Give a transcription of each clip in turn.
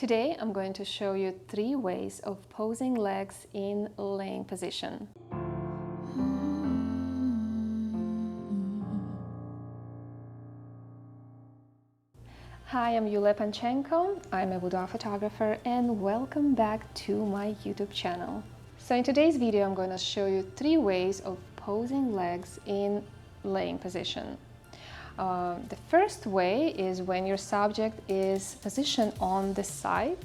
Today I'm going to show you 3 ways of posing legs in laying position. Hi, I'm Yulia Panchenko. I'm a boudoir photographer and welcome back to my YouTube channel. So in today's video I'm going to show you 3 ways of posing legs in laying position. The first way is when your subject is positioned on the side,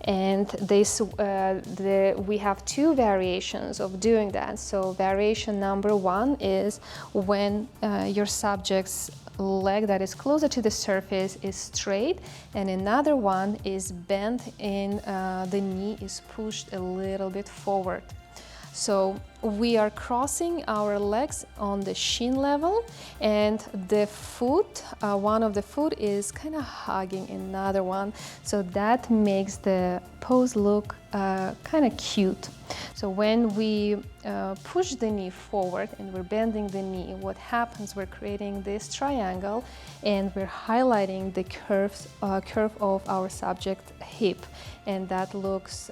and we have 2 variations of doing that. So variation number 1 is when your subject's leg that is closer to the surface is straight, and another one is bent and the knee is pushed a little bit forward. So we are crossing our legs on the shin level, and the foot, one of the foot is kind of hugging another one. So that makes the pose look kind of cute. So when we push the knee forward and we're bending the knee, what happens, we're creating this triangle and we're highlighting the curve of our subject hip. And that looks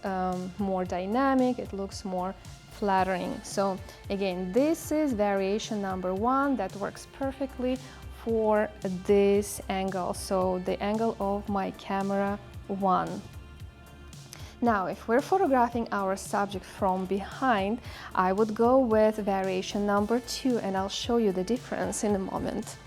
more dynamic, it looks more flattering. So again, this is variation number 1 that works perfectly for this angle, so the angle of my camera 1. Now, if we're photographing our subject from behind, I would go with variation number 2, and I'll show you the difference in a moment.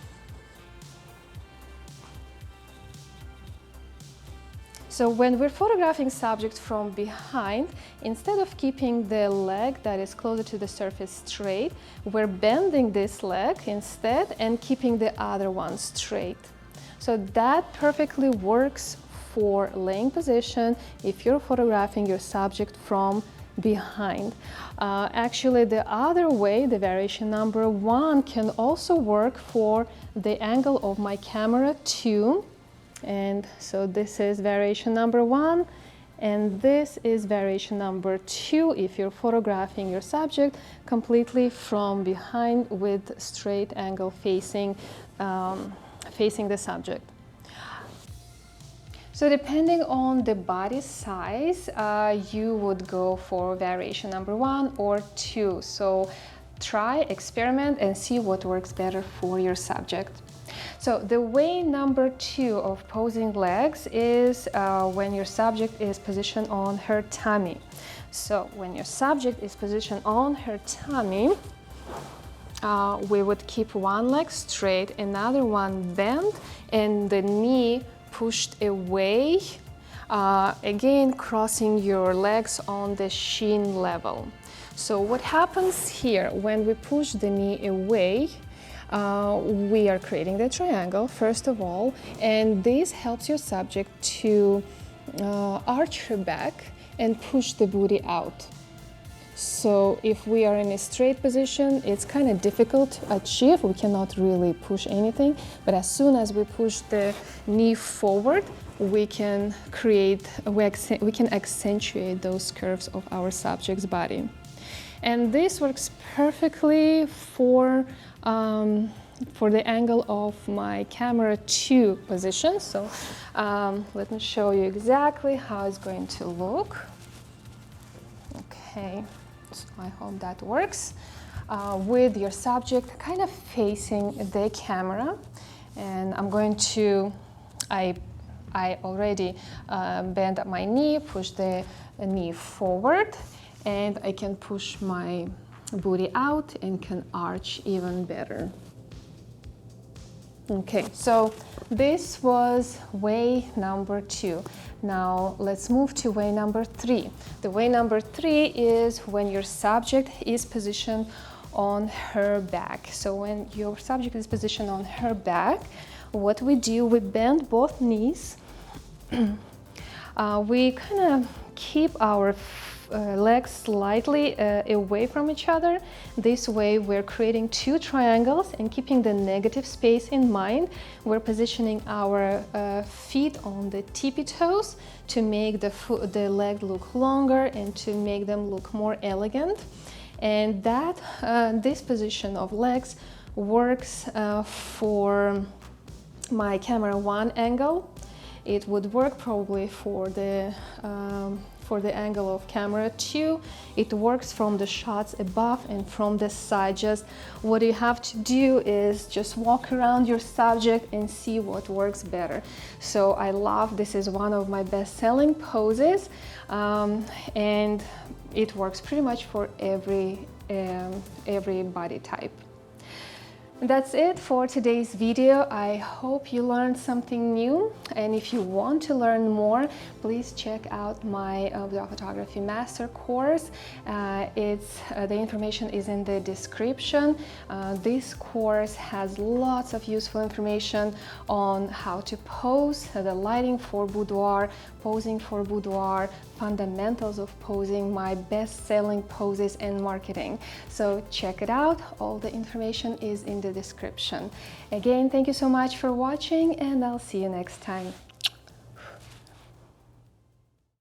So when we're photographing subject from behind, instead of keeping the leg that is closer to the surface straight, we're bending this leg instead and keeping the other one straight. So that perfectly works for laying position if you're photographing your subject from behind. Actually, the other way, the variation number 1, can also work for the angle of my camera 2. And so this is variation number 1, and this is variation number 2 if you're photographing your subject completely from behind with straight angle facing the subject. So depending on the body size, you would go for variation number 1 or 2. So try, experiment, and see what works better for your subject. So the way number 2 of posing legs is when your subject is positioned on her tummy. So when your subject is positioned on her tummy, we would keep one leg straight, another one bent, and the knee pushed away, again crossing your legs on the shin level. So what happens here when we push the knee away, we are creating the triangle first of all, and this helps your subject to arch her back and push the booty out. So if we are in a straight position, it's kind of difficult to achieve. We cannot really push anything, but as soon as we push the knee forward, we can accentuate those curves of our subject's body. And this works perfectly for the angle of my camera 2 position. So let me show you exactly how it's going to look. Okay, so I hope that works. With your subject kind of facing the camera, and I'm going to, I already bend up my knee, push the knee forward, and I can push my booty out and can arch even better. Okay, so this was way number 2. Now let's move to way number 3. The way number 3 is when your subject is positioned on her back. So when your subject is positioned on her back, what we do, we bend both knees. We kind of keep our legs slightly away from each other. This way we're creating 2 triangles and keeping the negative space in mind. We're positioning our feet on the tippy toes to make the leg look longer and to make them look more elegant. And that this position of legs works for my camera 1 angle. It would work probably for the angle of camera too. It works from the shots above and from the side. Just what you have to do is just walk around your subject and see what works better. So I love, this is one of my best-selling poses, and it works pretty much for every body type. That's it for today's video. I hope you learned something new, and if you want to learn more, please check out my boudoir photography master course. The information is in the description. This course has lots of useful information on how to pose, the lighting for boudoir, posing for boudoir, fundamentals of posing, my best-selling poses, and marketing. So check it out. All the information is in the description. Again, thank you so much for watching, and I'll see you next time.